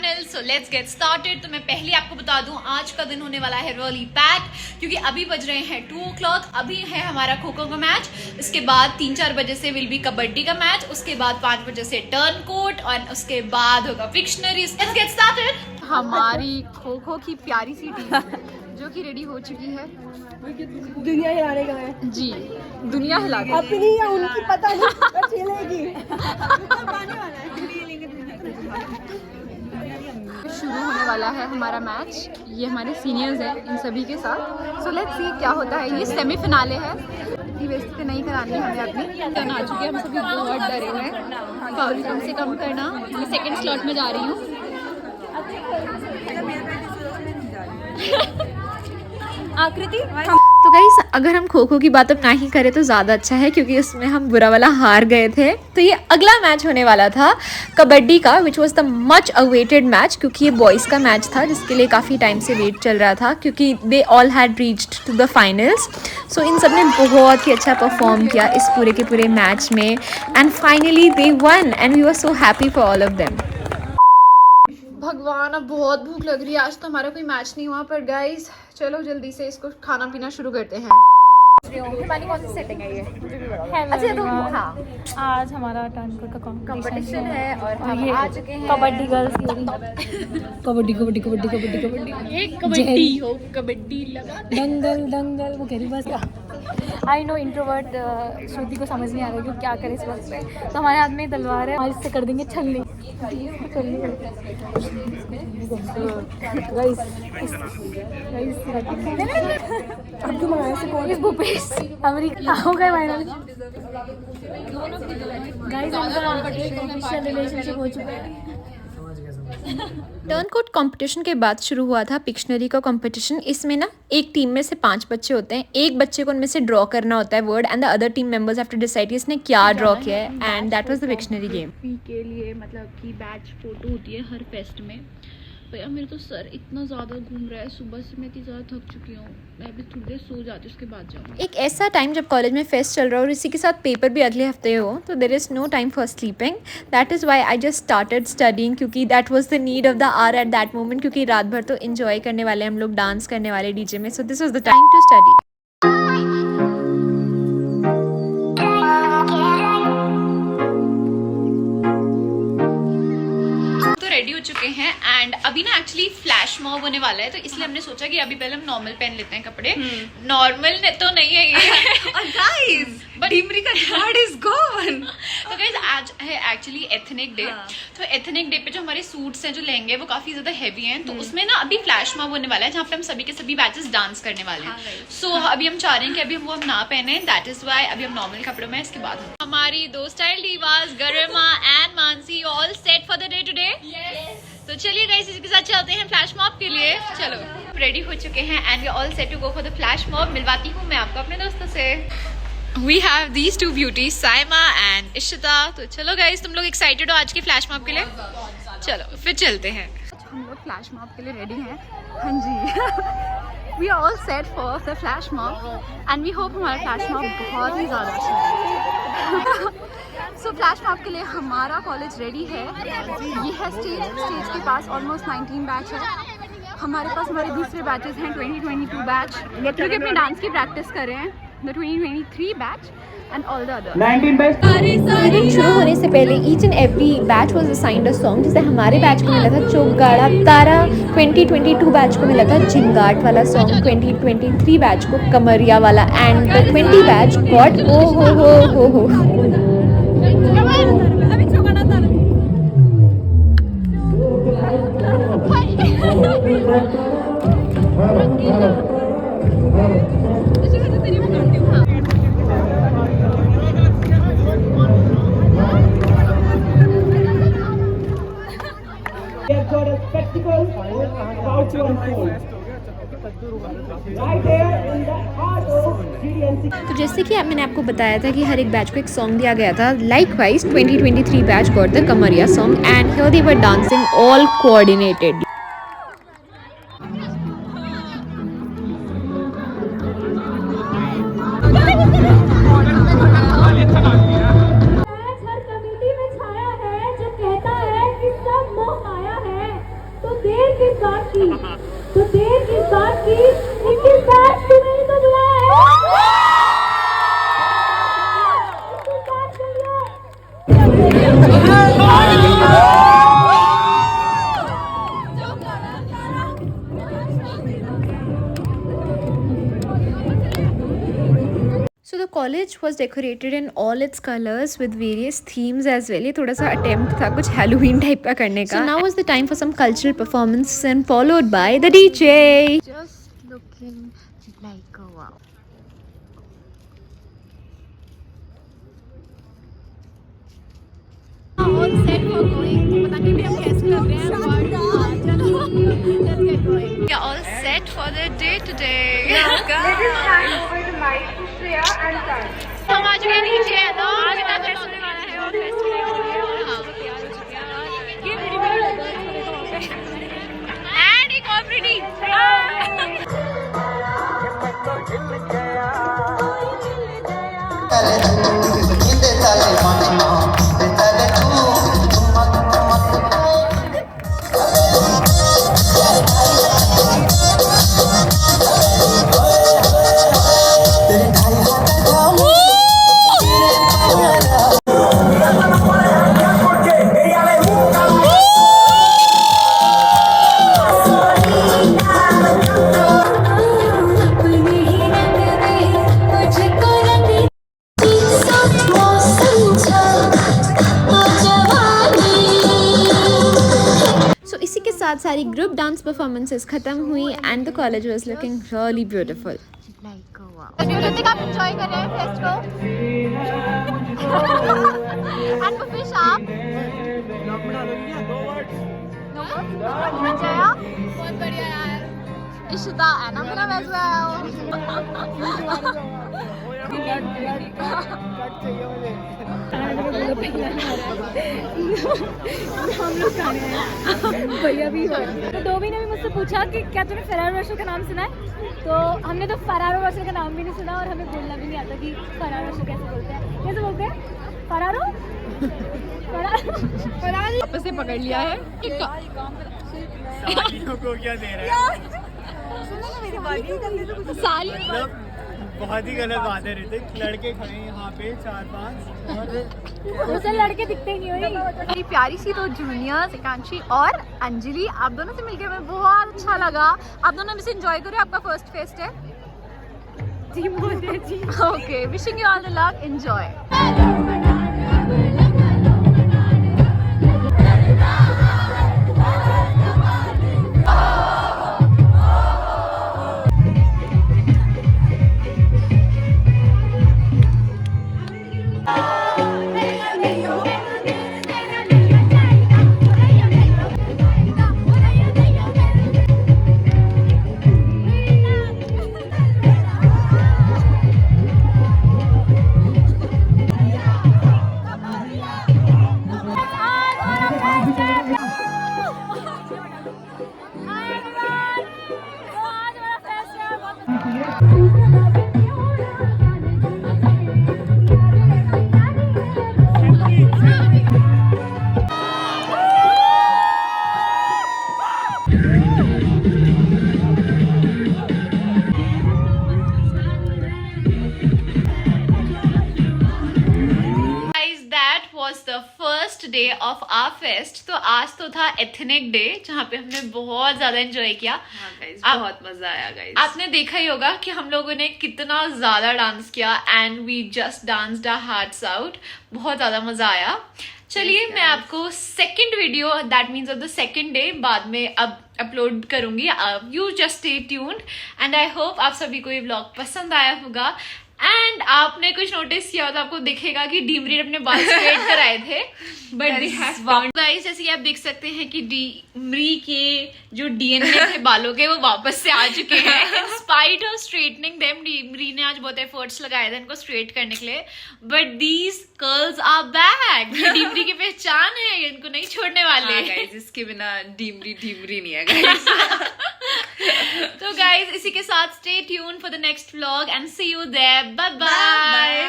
Channel. So let's get started. तो मैं पहले आपको बता दूं आज का दिन होने वाला है रियली पैक, क्योंकि अभी बज रहे हैं 2 o'clock। अभी है हमारा खो खो का मैच, उसके बाद 3-4 बजे से विल बी कबड्डी का मैच, उसके बाद 5 बजे से टर्न कोट और उसके बाद होगा विक्शनरी। Let's get started. हमारी खो खो की प्यारी सी टीम जो कि रेडी हो चुकी है। दुनिया हिलाने का है जी, दुनिया हिला के अपनी या उनकी पता नहीं पर चलेगी। शुरू होने वाला है हमारा मैच। ये हमारे सीनियर्स हैं इन सभी के साथ। सो लेट्स सी क्या होता है। ये सेमीफिनाले है। इतनी बेइज्जती तो नहीं करानी है हमें अपनी। टर्न आ चुके हैं, हम सभी बहुत डरे हुए हैं। फाउल कम से कम करना। मैं सेकंड स्लॉट में जा रही हूँ। आकृति तो गाइस, अगर हम खो खो की बात अब ना ही करें तो ज़्यादा अच्छा है, क्योंकि उसमें हम बुरा वाला हार गए थे। तो ये अगला मैच होने वाला था कबड्डी का, which was the much awaited match, क्योंकि ये बॉयज़ का मैच था जिसके लिए काफ़ी टाइम से वेट चल रहा था, क्योंकि they all had reached to the finals. So इन सब ने बहुत ही अच्छा परफॉर्म किया इस पूरे के पूरे मैच में, and finally they won and we were so happy for all of them. भगवान, अब बहुत भूख लग रही है। आज तो हमारा कोई मैच नहीं हुआ, पर गाइस चलो जल्दी से इसको खाना पीना शुरू करते हैं। हमारी कौन सी सेटिंग है ये? अच्छा, तो हाँ, आज हमारा टर्न कोट का कंपटीशन है और हम आ चुके हैं। कबड्डी गर्ल्स कबड्डी कबड्डी कबड्डी कबड्डी कबड्डी एक कबड्डी हो, कबड्डी लगा दंगल दंगल वो कह रही बस। आई नो इंट्रोवर्ट श्रुति को समझ नहीं आ रहा है कि क्या करे इस वक्त पे। तो हमारे हाथ में तलवार है, आज इससे कर देंगे छलनी। भूपेश अमेरिका हो गए फाइनल। रिलेशनशिप हो चुका है। टर्न कोट कंपटीशन के बाद शुरू हुआ था पिक्शनरी का कंपटीशन। इसमें ना एक टीम में से 5 बच्चे होते हैं। एक बच्चे को उनमें से ड्रॉ करना होता है word, and the other team members have to decide कि इसने क्या ड्रॉ किया है, and that was the pictionary game. के लिए मतलब कि बैच फोटो होती है हर फेस्ट में। तो यार मेरे तो सर इतना ज़्यादा घूम रहा है, सुबह से मैं इतनी ज़्यादा थक चुकी हूँ। मैं अभी थोड़ी देर सो जाती हूँ, उसके बाद जाऊँगी। एक ऐसा टाइम जब कॉलेज में फेस्ट चल रहा हो और इसी के साथ पेपर भी अगले हफ्ते हो, तो there is no time for sleeping. That is why I just started studying, क्योंकि that was the need of the hour at that moment, क्योंकि रात भर तो इन्जॉय करने वाले हम लोग, डांस करने वाले डीजे में। So this was the time to study. Ready हो चुके हैं एंड अभी ना एक्चुअली फ्लैश मॉब होने वाला है, तो इसलिए हमने सोचा कि अभी पहले हम नॉर्मल पहन लेते हैं कपड़े। नॉर्मल तो नहीं है ये गाइस, डिमरी का कार्ड इज गॉन। तो गाइस, आज है एक्चुअली एथनिक डे। तो एथनिक डे पे जो हमारे सूट्स हैं, जो लहंगे, वो काफी ज्यादा हैवी हैं। तो उसमें ना अभी फ्लैश मॉब होने वाला है, जहाँ पे हम सभी के सभी बैचेस डांस करने वाले हैं। सो अभी हम चाह रहे हैं कि अभी हम ना पहने, दैट इज वाई अभी हम नॉर्मल कपड़ों में। इसके बाद हमारी 2 style divas Garima and Mansi all set for the day today. तो चलिए गाइस, इसके साथ चलते हैं फ्लैश मॉब के लिए। चलो, रेडी हो चुके हैं and we all set to go for the flash mob. मिलवाती हूँ मैं आपको अपने दोस्तों से। We have these 2 beauties, Saima and Ishita. तो चलो गाइस, तुम लोग एक्साइटेड हो आज के फ्लैश मॉब के लिए? चलो फिर चलते हैं। हम लोग फ्लैश मॉब के लिए रेडी हैं। हाँ जी, we are all set for the flash mob and we hope हमारा फ्लैश मॉब बहुत ही ज़्यादा अच्छा। सो फ्लैश मॉब के लिए हमारा कॉलेज रेडी है। ये है स्टेज के पास ऑलमोस्ट 19 बैच है। हमारे पास हमारे दूसरे बैचेस हैं 2022 बैच, क्योंकि अपने डांस की प्रैक्टिस कर रहे हैं, the 2023 batch and all the other 19 batch. Event शुरू होने से पहले each and every batch was assigned a song. जैसे हमारे बैच को मिला था चौगाड़ा तारा, 2022 बैच को मिला था झिंगाट वाला सॉन्ग, 2023 बैच को कमरिया वाला, एंड द 20 बैच गॉट ओ हो। तो जैसे कि मैंने आपको बताया था कि हर एक बैच को एक सॉन्ग दिया गया था, like wise 2023 batch got the Kamariya song and here they were dancing all coordinated. किस बात की, तो देर किस बात की, इनके साथ तुम्हें तो बुलाया है। So the college was decorated in all its colors with various themes as well. ये थोड़ा सा attempt था कुछ Halloween type का करने का. So now was the time for some cultural performance and followed by the DJ. Just looking like a wow. All set for going. पता नहीं भी हम कैसे लग रहे हैं but चलो let's get going. We are all set for the day today. तो हम आ चुके हैं नीचे है तो आज का फेस्ट होने वाला है और फेस्ट होने वाला है और हम सब तैयार हो चुके हैं और ये मेरी एंड एक और प्रीटी सारी ग्रुप डांस परफॉर्मेंसेस खत्म हुई and the college was looking really beautiful. Hrithik आप एंजॉय कर रहे हैं फेस्ट को एंड पुष्पिश आप मजा आया बहुत बढ़िया यार. इशिता है ना मेरा वैसे आया हो हम लोग खाने हैं भैया भी हो. तो डोबी ने भी मुझसे पूछा कि क्या तूने फरारो रोशर का नाम सुना है, तो हमने तो फरारो रोशर का नाम भी नहीं सुना और हमें बोलना भी नहीं आता कि फरारो रोशर कैसे बोलते हैं. कैसे बोलते हैं फरारो फरारो वापस से पकड़ लिया है सालियों को क्या दे रहा है. साली बहुत ही गलत बात है ऋतिक. लड़के खड़े हैं यहाँ पे 4-5 उसे लड़के दिखते ही नहीं हुई. मेरी प्यारी सी दो जूनियर्स एकांशी और अंजलि, आप दोनों से मिलकर हमें बहुत अच्छा लगा. आप दोनों में से एंजॉय करो, आपका फर्स्ट फेस्ट है. Okay, wishing you all the luck, enjoy. Day of our fest. तो आज तो था एथनिक डे जहाँ पे हमने बहुत ज्यादा एंजॉय किया. बहुत मजा आया गाइस. आपने देखा ही होगा कि हम लोगों ने कितना ज्यादा डांस किया and we just danced our hearts out. बहुत ज्यादा मजा आया. चलिए मैं आपको second video that means of the second day बाद में अब अपलोड करूंगी. You just stay tuned and I hope आप सभी को ये व्लॉग पसंद आया होगा. एंड आपने कुछ नोटिस किया तो आपको दिखेगा कि डीमरी अपने बाल स्ट्रेट कराए थे but they have found. Guys जैसे कि आप देख सकते हैं कि डीमरी के जो डीएनए थे बालों के वो वापस से आ चुके हैं. In spite of straightening them Dimri ने आज बहुत एफर्ट्स लगाए थे इनको स्ट्रेट करने के लिए. But these curls are back. ये डीमरी की पहचान है, इनको नहीं छोड़ने वाले. गाइस इसके बिना डीमरी नहीं है गाइस. तो गाइज इसी के साथ stay tune for the next vlog and see you there. Bye bye.